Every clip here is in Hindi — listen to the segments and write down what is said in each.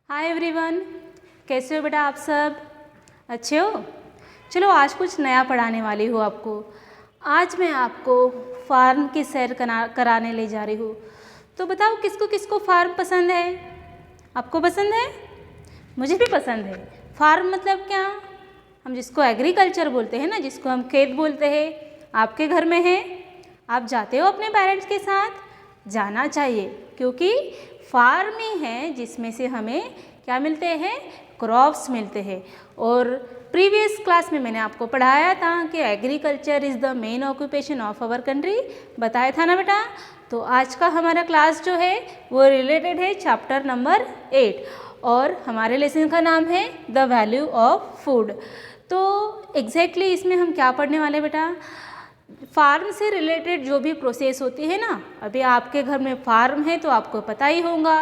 हाय एवरीवन, कैसे हो बेटा आप सब? अच्छे हो? चलो आज कुछ नया पढ़ाने वाली हूँ आपको। आज मैं आपको फार्म की सैर कराने ले जा रही हूँ। तो बताओ किसको किसको फार्म पसंद है? आपको पसंद है? मुझे भी पसंद है। फार्म मतलब क्या? हम जिसको एग्रीकल्चर बोलते हैं ना, जिसको हम खेत बोलते हैं। आपके घर में है? आप जाते हो अपने पेरेंट्स के साथ? जाना चाहिए, क्योंकि फार्म ही है जिसमें से हमें क्या मिलते हैं? क्रॉप्स मिलते हैं। और प्रीवियस क्लास में मैंने आपको पढ़ाया था कि agriculture is the main occupation of our country, बताया था ना बेटा। तो आज का हमारा क्लास जो है वो रिलेटेड है चैप्टर नंबर 8 और हमारे लेसन का नाम है द वैल्यू ऑफ फूड। तो एग्जैक्टली इसमें हम क्या पढ़ने वाले बेटा? फार्म से रिलेटेड जो भी प्रोसेस होती है ना, अभी आपके घर में फार्म है तो आपको पता ही होगा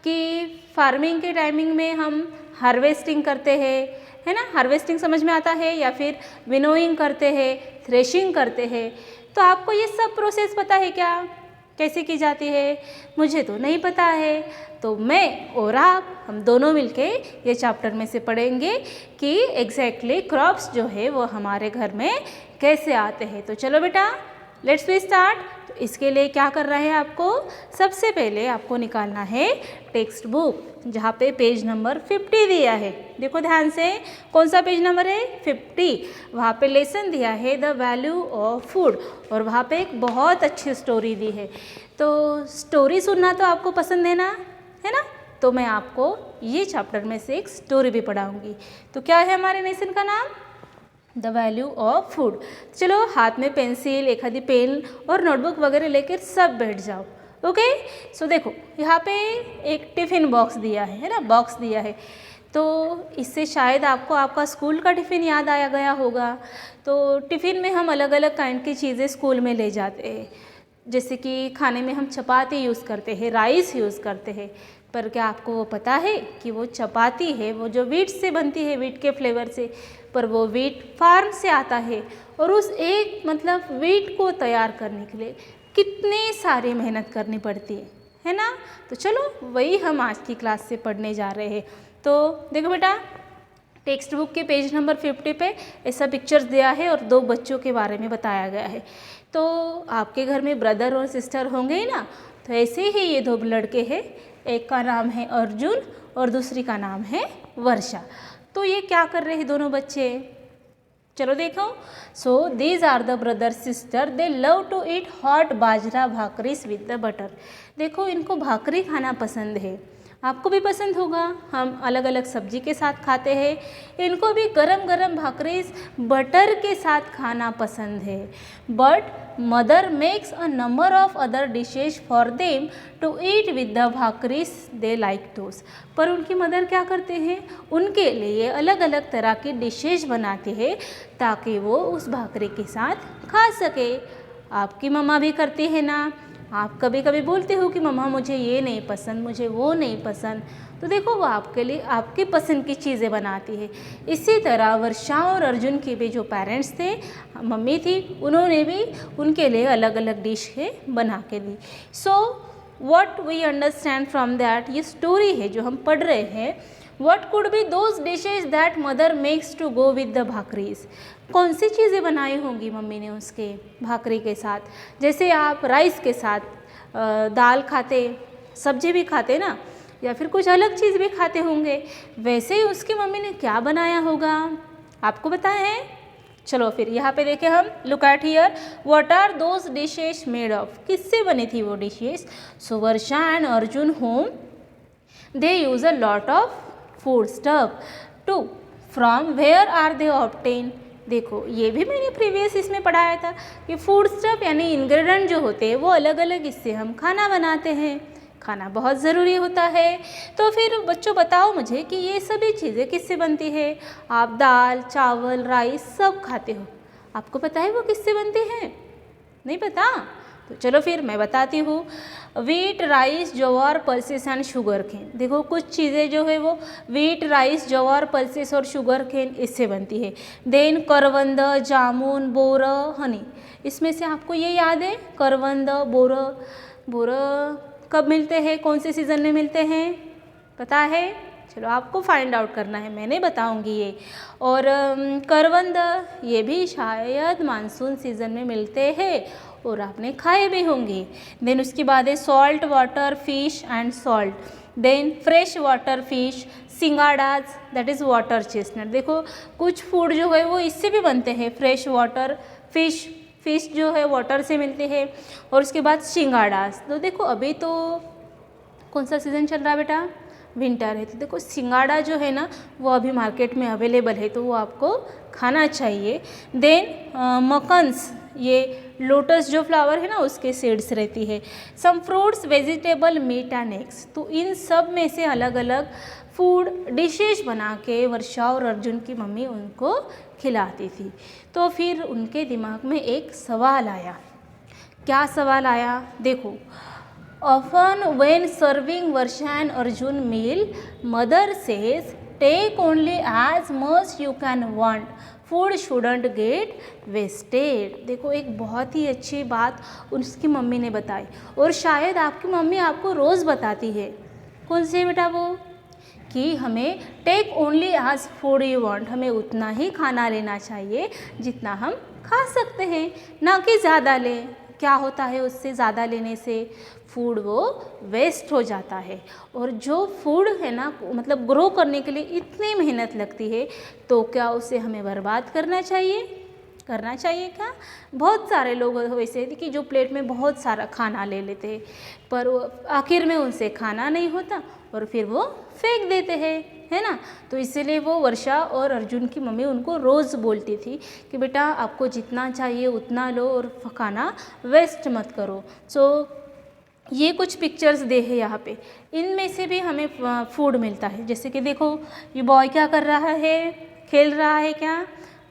कि फार्मिंग के टाइमिंग में हम हार्वेस्टिंग करते हैं, है ना। हार्वेस्टिंग समझ में आता है, या फिर विनोइंग करते हैं, थ्रेशिंग करते हैं। तो आपको ये सब प्रोसेस पता है क्या? कैसे की जाती है? मुझे तो नहीं पता है। तो मैं और आप, हम दोनों मिलके ये चैप्टर में से पढ़ेंगे कि एग्जैक्टली क्रॉप्स जो है वो हमारे घर में कैसे आते हैं। तो चलो बेटा, लेट्स वी स्टार्ट। तो इसके लिए क्या कर रहा है आपको? सबसे पहले आपको निकालना है टेक्स्ट बुक, जहाँ पे पेज नंबर 50 दिया है। देखो ध्यान से, कौन सा पेज नंबर है? 50। वहाँ पे लेसन दिया है द वैल्यू ऑफ फूड, और वहाँ पे एक बहुत अच्छी स्टोरी दी है। तो स्टोरी सुनना तो आपको पसंद है ना। तो मैं आपको ये चैप्टर में से एक स्टोरी भी पढ़ाऊँगी। तो क्या है हमारे लेसन का नाम? The value of food. चलो हाथ में पेंसिल, एक आधी पेन और नोटबुक वगैरह लेकर सब बैठ जाओ। ओके। सो देखो यहाँ पे एक टिफ़िन बॉक्स दिया है ना, बॉक्स दिया है। तो इससे शायद आपको आपका स्कूल का टिफ़िन याद आया गया होगा। तो टिफ़िन में हम अलग अलग काइंड की चीज़ें स्कूल में ले जाते हैं। जैसे कि खाने में हम चपाती यूज़ करते हैं, राइस यूज़ करते हैं। पर क्या आपको वो पता है कि वो चपाती है वो जो वीट से बनती है, वीट के फ्लेवर से, पर वो वीट फार्म से आता है। और उस एक मतलब वीट को तैयार करने के लिए कितने सारी मेहनत करनी पड़ती है ना। तो चलो वही हम आज की क्लास से पढ़ने जा रहे हैं। तो देखो बेटा, टेक्स्ट बुक के पेज नंबर 50 पे ऐसा पिक्चर्स दिया है और दो बच्चों के बारे में बताया गया है। तो आपके घर में ब्रदर और सिस्टर होंगे ही ना। तो ऐसे ही ये दो लड़के हैं, एक का नाम है अर्जुन और दूसरी का नाम है वर्षा। तो ये क्या कर रहे हैं दोनों बच्चे? चलो देखो। So these are the brother sister, they love to eat hot bajra bhakris with the butter. देखो इनको भाकरी खाना पसंद है, आपको भी पसंद होगा। हम अलग अलग सब्जी के साथ खाते हैं, इनको भी गरम गरम भाकरीस बटर के साथ खाना पसंद है। But mother makes a number of other dishes for them to eat with the bhakris they like dose. पर उनकी मदर क्या करते हैं? उनके लिए अलग अलग तरह की डिशेज बनाती है ताकि वो उस भाकरी के साथ खा सके। आपकी मम्मा भी करती है ना। आप कभी कभी बोलते हो कि मम्मा मुझे ये नहीं पसंद, मुझे वो नहीं पसंद। तो देखो वो आपके लिए आपकी पसंद की चीज़ें बनाती है। इसी तरह वर्षा और अर्जुन के भी जो पेरेंट्स थे, मम्मी थी, उन्होंने भी उनके लिए अलग अलग डिशें बना के दी। So what we understand from that, ये स्टोरी है जो हम पढ़ रहे हैं। What could be those dishes that mother makes to go with the भाकरीज? कौन सी चीज़ें बनाई होंगी मम्मी ने उसके भाकरी के साथ? जैसे आप राइस के साथ दाल खाते, सब्जी भी खाते ना, या फिर कुछ अलग चीज़ भी खाते होंगे, वैसे ही उसकी मम्मी ने क्या बनाया होगा? आपको पता है? चलो फिर यहाँ पे देखें हम, look at here, what are those dishes made of? किससे बनी थी वो dishes? So Varsha and Arjun home they use a lot of food stuff too, from where are they obtain? देखो ये भी मैंने प्रीवियस इसमें पढ़ाया था कि फूड स्टफ यानी इंग्रेडिएंट जो होते हैं वो अलग अलग, इससे हम खाना बनाते हैं। खाना बहुत ज़रूरी होता है। तो फिर बच्चों बताओ मुझे कि ये सभी चीज़ें किससे बनती है? आप दाल, चावल, राइस सब खाते हो, आपको पता है वो किससे बनते हैं? नहीं पता? तो चलो फिर मैं बताती हूँ। Wheat, rice, jowar, pulses and sugar cane. देखो कुछ चीज़ें जो है वो वीट, राइस, ज्वार, पल्सेस और शुगर केन इससे बनती है। देन करवंद, जामुन, बोर, हनी। इसमें से आपको ये याद है करवंद, बोर कब मिलते हैं, कौन से सीज़न में मिलते हैं, पता है? चलो आपको फाइंड आउट करना है, मैंने बताऊंगी ये। और करवंद, ये भी शायद मानसून सीजन में मिलते हैं और आपने खाए भी होंगे। देन उसके बाद है salt water fish and salt. Then fresh water fish, singhadas, that is water chestnut. देखो कुछ फूड जो है वो इससे भी बनते हैं, फ्रेश वाटर फिश, फिश जो है वाटर से मिलते हैं। और उसके बाद सिंगाडास। तो देखो अभी तो कौन सा सीज़न चल रहा है बेटा, विंटर है, तो देखो सिंगाड़ा जो है ना वो अभी मार्केट में अवेलेबल है, तो वो आपको खाना चाहिए। देन मकन्स, ये लोटस जो फ्लावर है ना उसके सीड्स रहती है। Some fruits, vegetable, meat and eggs. तो इन सब में से अलग अलग फूड डिशेज बना के वर्षा और अर्जुन की मम्मी उनको खिलाती थी। तो फिर उनके दिमाग में एक सवाल आया। क्या सवाल आया, देखो, often when serving Varsha and Arjun meal, mother says take only as much you can want, food shouldn't get wasted। देखो एक बहुत ही अच्छी बात उसकी मम्मी ने बताई, और शायद आपकी मम्मी आपको रोज़ बताती है। कौन सी बेटा वो, कि हमें take only as food you want, हमें उतना ही खाना लेना चाहिए जितना हम खा सकते हैं, ना कि ज़्यादा लें। क्या होता है उससे ज़्यादा लेने से, फूड वो वेस्ट हो जाता है। और जो फूड है ना, मतलब ग्रो करने के लिए इतनी मेहनत लगती है, तो क्या उसे हमें बर्बाद करना चाहिए, करना चाहिए क्या? बहुत सारे लोग वैसे कि जो प्लेट में बहुत सारा खाना ले लेते हैं, पर वो आखिर में उनसे खाना नहीं होता और फिर वो फेंक देते हैं, है ना। तो इसीलिए वो वर्षा और अर्जुन की मम्मी उनको रोज़ बोलती थी कि बेटा आपको जितना चाहिए उतना लो और खाना वेस्ट मत करो। सो ये कुछ पिक्चर्स दे है यहाँ पे, इनमें से भी हमें फूड मिलता है। जैसे कि देखो ये बॉय क्या कर रहा है, खेल रहा है, क्या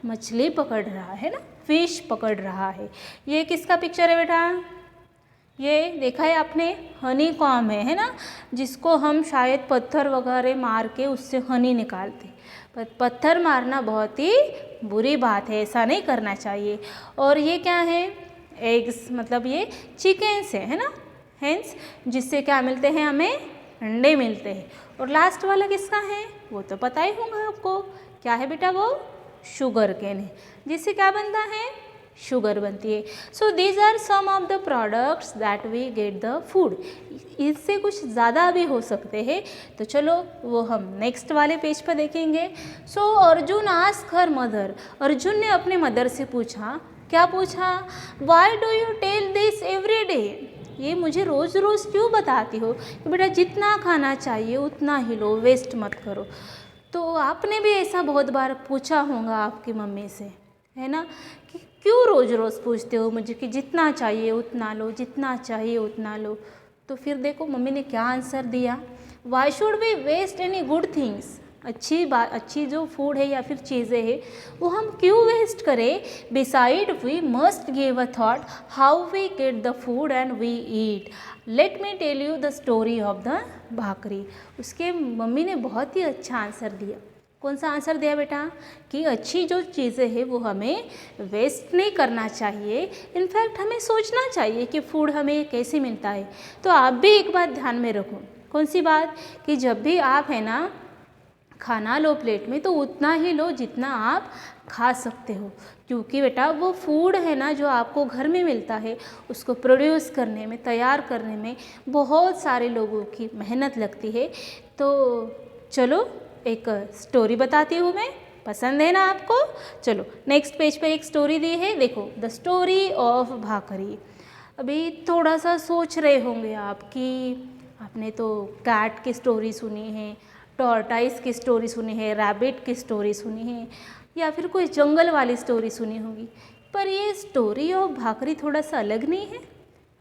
मछली पकड़ रहा है ना, फिश पकड़ रहा है। ये किसका पिक्चर है बेटा, ये देखा है आपने, हनी कॉम है ना, जिसको हम शायद पत्थर वगैरह मार के उससे हनी निकालते। पर पत्थर मारना बहुत ही बुरी बात है, ऐसा नहीं करना चाहिए। और ये क्या है, एग्स, मतलब ये चिकन्स है ना, हेंस, जिससे क्या मिलते हैं, हमें अंडे मिलते हैं। और लास्ट वाला किसका है, वो तो पता ही होगा आपको, क्या है बेटा वो, शुगर केन है, जिससे क्या बनता है, शुगर बनती है। So these are some of the products that we get the food. इससे कुछ ज़्यादा भी हो सकते हैं, तो चलो वो हम नेक्स्ट वाले पेज पर देखेंगे। So Arjun ask her mother, Arjun ने अपने मदर से पूछा, क्या पूछा, why do you tell this every day, ये मुझे रोज़ रोज़ क्यों बताती हो कि बेटा जितना खाना चाहिए उतना ही लो, वेस्ट मत करो। तो आपने भी ऐसा बहुत बार पूछा होगा आपकी मम्मी से, है ना, कि क्यों रोज़ रोज़ पूछते हो मुझे कि जितना चाहिए उतना लो, जितना चाहिए उतना लो। तो फिर देखो मम्मी ने क्या आंसर दिया, why should we waste any good things, अच्छी बात, अच्छी जो फूड है या फिर चीज़ें हैं वो हम क्यों वेस्ट करें, beside we must give a thought how we get the food and we eat. Let me tell you the story of the bhakri. उसके मम्मी ने बहुत ही अच्छा आंसर दिया। कौन सा आंसर दिया बेटा, कि अच्छी जो चीज़ें हैं वो हमें वेस्ट नहीं करना चाहिए, इनफैक्ट हमें सोचना चाहिए कि फूड हमें कैसे मिलता है। तो आप भी एक बात ध्यान में रखो, कौन सी बात, कि जब भी आप है ना खाना लो प्लेट में, तो उतना ही लो जितना आप खा सकते हो, क्योंकि बेटा वो फूड है ना जो आपको घर में मिलता है, उसको प्रोड्यूस करने में, तैयार करने में बहुत सारे लोगों की मेहनत लगती है। तो चलो एक स्टोरी बताती हूँ मैं, पसंद है ना आपको। चलो नेक्स्ट पेज पर एक स्टोरी दी है, देखो द स्टोरी ऑफ भाकरी। अभी थोड़ा सा सोच रहे होंगे आप कि आपने तो कैट की स्टोरी सुनी है, टॉर्टाइस की स्टोरी सुनी है, रैबिट की स्टोरी सुनी है, या फिर कोई जंगल वाली स्टोरी सुनी होगी, पर ये स्टोरी ऑफ भाकरी थोड़ा सा अलग नहीं है,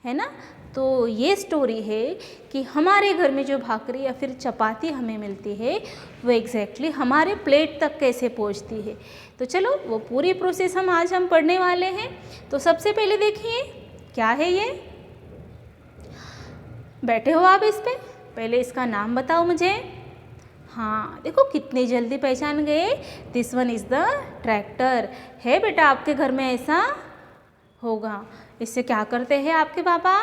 है ना। तो ये स्टोरी है कि हमारे घर में जो भाकरी या फिर चपाती हमें मिलती है वो एग्जैक्टली हमारे प्लेट तक कैसे पहुंचती है। तो चलो वो पूरी प्रोसेस हम पढ़ने वाले हैं। तो सबसे पहले देखिए क्या है ये, बैठे हो आप इस पे, पहले इसका नाम बताओ मुझे। हाँ देखो कितनी जल्दी पहचान गए, this one is the tractor. है बेटा आपके घर में ऐसा होगा। इससे क्या करते हैं आपके पापा,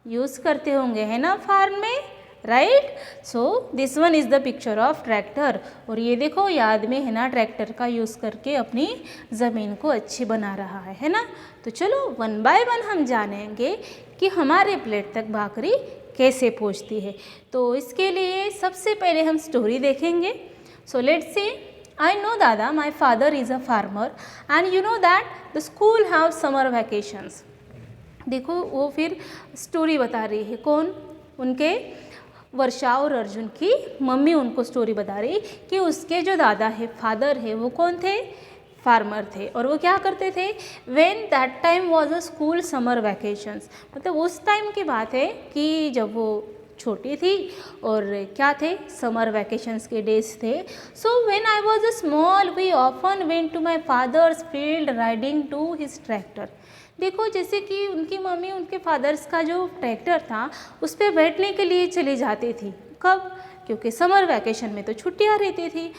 यूज़ करते होंगे, है ना, फार्म में right. So this one is the picture of tractor. और ये देखो ये आदमी है ना ट्रैक्टर का यूज़ करके अपनी ज़मीन को अच्छी बना रहा है ना। तो चलो वन बाय वन हम जानेंगे कि हमारे प्लेट तक भाकरी कैसे पहुँचती है। तो इसके लिए सबसे पहले हम स्टोरी देखेंगे। So let's see. I know Dada, my father is a farmer and you know that the school have summer vacations। देखो वो फिर स्टोरी बता रही है, कौन? उनके वर्षा और अर्जुन की मम्मी उनको स्टोरी बता रही कि उसके जो दादा है, फादर है, वो कौन थे? फार्मर थे। और वो क्या करते थे? When that time was a school summer vacations, मतलब उस टाइम की बात है कि जब वो छोटी थी और क्या थे? समर वैकेशंस के डेज थे। So when I was a small we often went to my father's field riding to his tractor. देखो जैसे कि उनकी मम्मी उनके फादर्स का जो ट्रैक्टर था उस पर बैठने के लिए चली जाती थी। कब? क्योंकि समर वैकेशन में तो छुट्टियाँ रहती थी।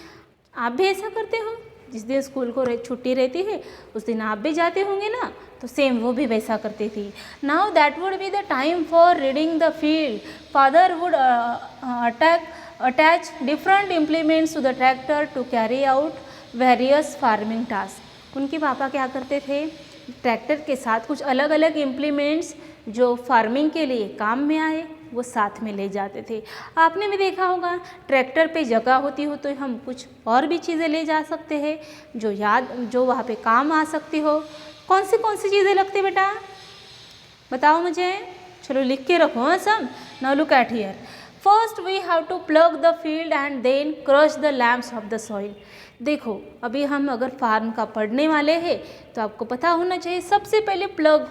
आप भी ऐसा करते हो? जिस दिन स्कूल को छुट्टी रहती है उस दिन आप भी जाते होंगे ना, तो सेम वो भी वैसा करती थी। Now that would be the time for reading the field. Father would attach different implements to the tractor to carry out various farming task. उनके पापा क्या करते थे? ट्रैक्टर के साथ कुछ अलग अलग इम्प्लीमेंट्स जो फार्मिंग के लिए काम में आए वो साथ में ले जाते थे। आपने भी देखा होगा ट्रैक्टर पे जगह होती हो तो हम कुछ और भी चीज़ें ले जा सकते हैं जो वहाँ पे काम आ सकती हो। कौन सी चीज़ें लगती बेटा? बताओ मुझे। चलो लिख के रखो हाँ सब। Now look at here. First we have to plug the field and then crush the lumps of the soil. देखो अभी हम अगर फार्म का पढ़ने वाले हैं तो आपको पता होना चाहिए सबसे पहले प्लग,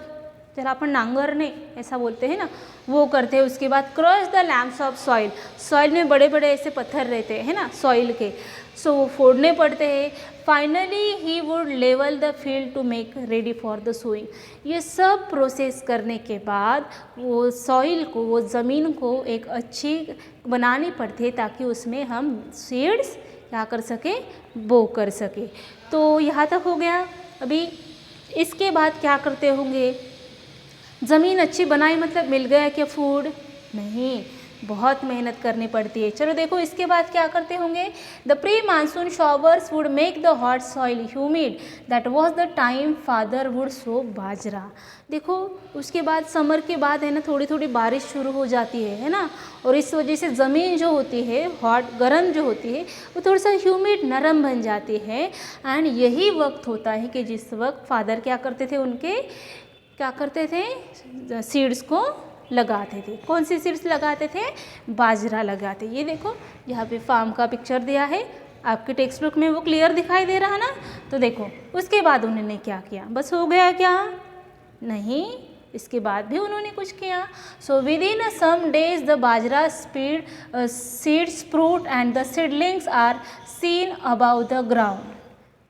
जरा अपन नांगरने ऐसा बोलते हैं ना, वो करते हैं। उसके बाद crush the lumps of soil. Soil में बड़े बड़े ऐसे पत्थर रहते हैं ना सॉइल के, सो वो फोड़ने पड़ते हैं। Finally he would level the field to make ready for the sowing. ये सब प्रोसेस करने के बाद वो सॉइल को, वो ज़मीन को एक अच्छी बनानी पड़ती है ताकि उसमें हम सीड्स क्या कर सके? बो कर सके। तो यहाँ तक हो गया। अभी इसके बाद क्या करते होंगे? ज़मीन अच्छी बनाई मतलब मिल गया क्या फूड? नहीं, बहुत मेहनत करनी पड़ती है। चलो देखो इसके बाद क्या करते होंगे? The pre monsoon showers would make the hot soil humid. That was the time father would sow bajra. देखो उसके बाद समर के बाद है ना थोड़ी थोड़ी बारिश शुरू हो जाती है ना, और इस वजह से ज़मीन जो होती है हॉट गर्म जो होती है वो थोड़ा सा ह्यूमिड नरम बन जाती है। एंड यही वक्त होता है कि जिस वक्त फादर क्या करते थे? उनके क्या करते थे? सीड्स को लगाते थे। कौन सी सीड्स लगाते थे? बाजरा लगाते। ये देखो यहाँ पे फार्म का पिक्चर दिया है आपके टेक्स्ट बुक में, वो क्लियर दिखाई दे रहा ना। तो देखो उसके बाद उन्होंने क्या किया? बस हो गया क्या? नहीं, इसके बाद भी उन्होंने कुछ किया। So within some days the bajra seeds sprout and the seedlings are seen above the ground.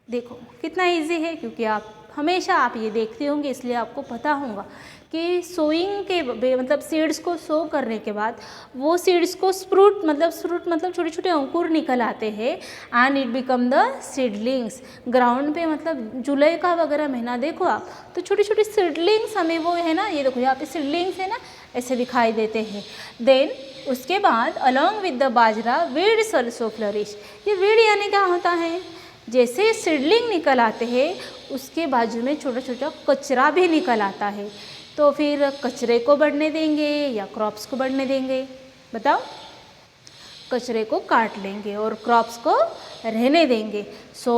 देखो कितना ईजी है, क्योंकि आप हमेशा आप ये देखते होंगे इसलिए आपको पता होगा कि सोइंग के मतलब सीड्स को सो करने के बाद वो सीड्स को स्प्रूट मतलब छोटे छोटे अंकुर निकल आते हैं and it become the seedlings. Ground पे मतलब जुलाई का वगैरह महीना देखो आप तो छोटी छोटी सीडलिंग्स हमें वो है ना, ये देखो यहाँ पे सीडलिंग्स है ना, ऐसे दिखाई देते हैं। देन उसके बाद along with the bajra weeds also flourish. ये वीड यानी क्या होता है? जैसे सीडलिंग निकल आते हैं उसके बाजू में छोटा छोटा कचरा भी निकल आता है। तो फिर कचरे को बढ़ने देंगे या क्रॉप्स को बढ़ने देंगे? बताओ। कचरे को काट लेंगे और क्रॉप्स को रहने देंगे। So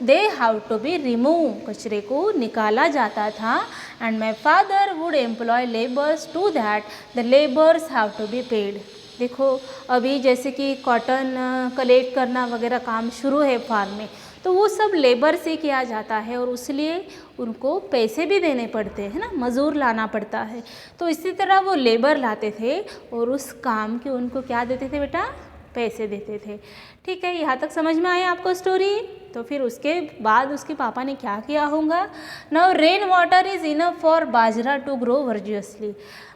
they have to be remove. कचरे को निकाला जाता था and my father would employ labours to that the labours have to be paid. देखो अभी जैसे कि कॉटन कलेक्ट करना वगैरह काम शुरू है फार्म में, तो वो सब लेबर से किया जाता है और उसलिए उनको पैसे भी देने पड़ते हैं ना, मज़दूर लाना पड़ता है। तो इसी तरह वो लेबर लाते थे और उस काम के उनको क्या देते थे बेटा? पैसे देते थे। ठीक है, यहाँ तक समझ में आया आपको स्टोरी? तो फिर उसके बाद उसके पापा ने क्या किया होगा? Now rain water is enough for bajra to grow vigorously.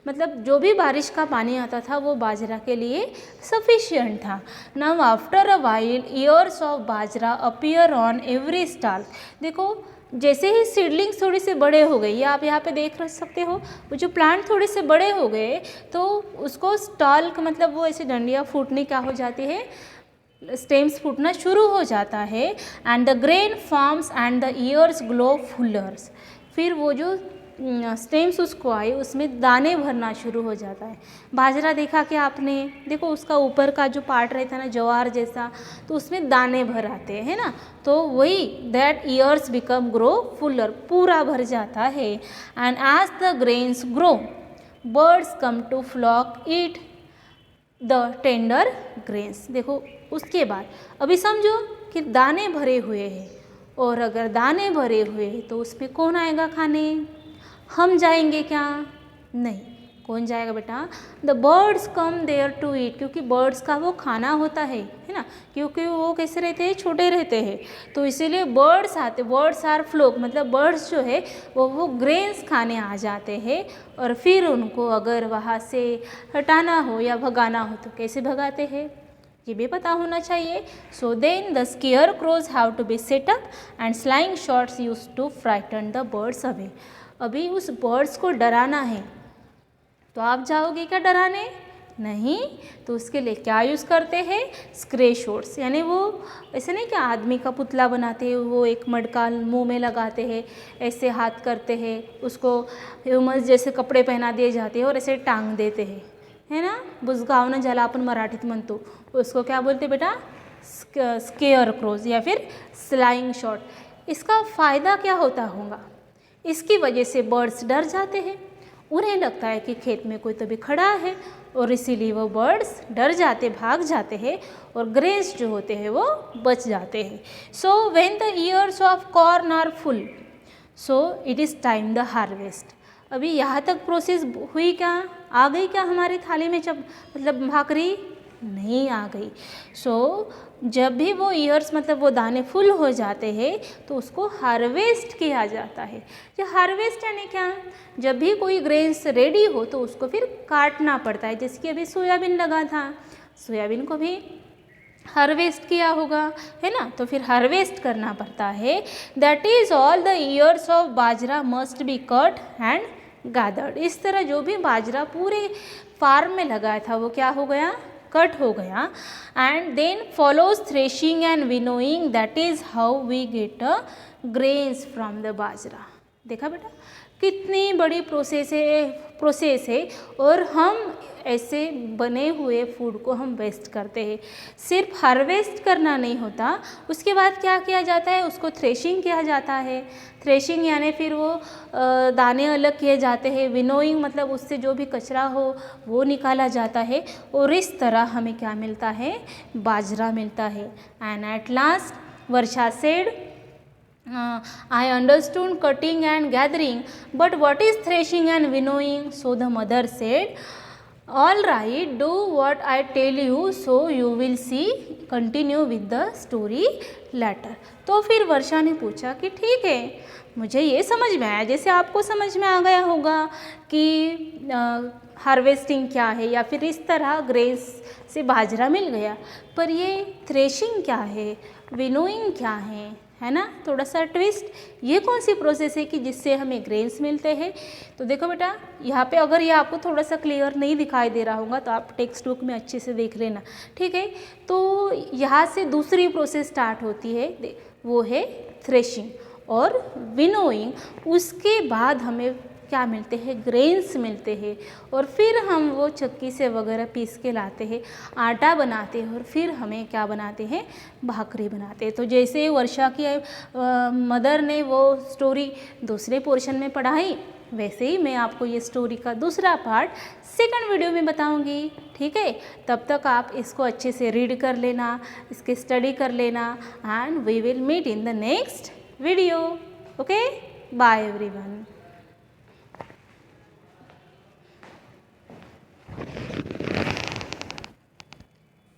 मतलब जो भी बारिश का पानी आता था वो बाजरा के लिए सफिशिएंट था। Now after a while years of bajra appear on every stall. देखो जैसे ही सीडलिंग्स थोड़े से बड़े हो गए, ये आप यहाँ पे देख सकते हो, वो जो प्लांट थोड़े से बड़े हो गए तो उसको स्टॉल्क मतलब वो ऐसे डंडियाँ फूटने क्या हो जाती है, स्टेम्स फूटना शुरू हो जाता है। And the grain forms and the years glow Fuller's, फिर वो जो स्टेम्स उसको आए उसमें दाने भरना शुरू हो जाता है। बाजरा देखा कि आपने, देखो उसका ऊपर का जो पार्ट रहता है ना ज्वार जैसा, तो उसमें दाने भर आते हैं ना, तो वही that ears become grow fuller, पूरा भर जाता है। And as the grains grow birds come to flock eat the tender grains. देखो उसके बाद अभी समझो कि दाने भरे हुए हैं, और अगर दाने भरे हुए हैं तो उसमें कौन आएगा खाने, हम जाएंगे क्या, नहीं, कौन जाएगा बेटा, the birds come there to eat, क्योंकि बर्ड्स का वो खाना होता है ना, क्योंकि वो कैसे रहते हैं, छोटे रहते हैं, तो इसीलिए बर्ड्स आते, बर्ड्स आर फ्लोक, मतलब बर्ड्स जो है वो ग्रेन्स खाने आ जाते हैं। और फिर उनको अगर वहाँ से हटाना हो या भगाना हो तो कैसे भगाते हैं, ये भी पता होना चाहिए। So then the scarecrows have to be set up and slingshots use to frighten the birds away. अभी उस बर्ड्स को डराना है, तो आप जाओगे क्या डराने, नहीं, तो उसके लिए क्या यूज़ करते हैं, स्क्रे शॉट्स, यानी वो ऐसे नहीं क्या आदमी का पुतला बनाते हैं, वो एक मटका मुंह में लगाते हैं, ऐसे हाथ करते हैं, उसको ह्यूमन्स जैसे कपडे पहना दिए जाते हैं और ऐसे टांग देते हैं, है ना, बुजगावनं ज्याला आपण मराठीत म्हणतो, उसको क्या बोलते बेटा, स्केयर क्रोज या फिर स्लाइंग शॉट। इसका फ़ायदा क्या होता होगा, इसकी वजह से बर्ड्स डर जाते हैं, उन्हें लगता है कि खेत में कोई तो भी खड़ा है, और इसीलिए वो बर्ड्स डर जाते, भाग जाते हैं, और ग्रेन्स जो होते हैं वो बच जाते हैं। So when the ears of corn are full, so it is time the harvest. अभी यहाँ तक प्रोसेस हुई क्या, आ गई क्या हमारी थाली में, जब मतलब भाकरी नहीं आ गई। सो जब भी वो ईयर्स मतलब वो दाने फुल हो जाते हैं तो उसको हार्वेस्ट किया जाता है। ये हार्वेस्ट यानी क्या, जब भी कोई ग्रेन्स रेडी हो तो उसको फिर काटना पड़ता है, जैसे कि अभी सोयाबीन लगा था, सोयाबीन को भी हार्वेस्ट किया होगा, है ना, तो फिर हार्वेस्ट करना पड़ता है। That is all the ears of bajra must be cut and gathered. इस तरह जो भी बाजरा पूरे फार्म में लगाया था वो क्या हो गया, कट हो गया। And then follows threshing and winnowing, that is how we get a grains from the bajra. देखा बेटा कितनी बड़ी प्रोसेस है, और हम ऐसे बने हुए फूड को हम वेस्ट करते हैं। सिर्फ हार्वेस्ट करना नहीं होता, उसके बाद क्या किया जाता है, उसको थ्रेशिंग किया जाता है। थ्रेशिंग यानी फिर वो दाने अलग किए जाते हैं, विनोइंग मतलब उससे जो भी कचरा हो वो निकाला जाता है, और इस तरह हमें क्या मिलता है, बाजरा मिलता है। And at last Varsha said, I understood cutting and gathering, but what is threshing and winnowing? So the mother said, all right, do what I tell you, so you will see, continue with the story later. तो फिर वर्षा ने पूछा कि ठीक है, मुझे ये समझ में आया, जैसे आपको समझ में आ गया होगा कि हार्वेस्टिंग क्या है, या फिर इस तरह ग्रेन्स से बाजरा मिल गया, पर ये थ्रेशिंग क्या है, विनोइंग क्या है ना, थोड़ा सा ट्विस्ट, ये कौन सी प्रोसेस है कि जिससे हमें ग्रेन्स मिलते हैं। तो देखो बेटा यहाँ पे अगर ये आपको थोड़ा सा क्लियर नहीं दिखाई दे रहा होगा तो आप टेक्स्ट बुक में अच्छे से देख लेना, ठीक है। तो यहाँ से दूसरी प्रोसेस स्टार्ट होती है, वो है थ्रेशिंग और विनोइंग। उसके बाद हमें क्या मिलते हैं, ग्रेन्स मिलते हैं, और फिर हम वो चक्की से वगैरह पीस के लाते हैं, आटा बनाते हैं, और फिर हमें क्या बनाते हैं, भाकरी बनाते हैं। तो जैसे वर्षा की मदर ने वो स्टोरी दूसरे पोर्शन में पढ़ाई, वैसे ही मैं आपको ये स्टोरी का दूसरा पार्ट सेकंड वीडियो में बताऊंगी, ठीक है। तब तक आप इसको अच्छे से रीड कर लेना, इसके स्टडी कर लेना, and we will meet in the next video. Okay, bye everyone.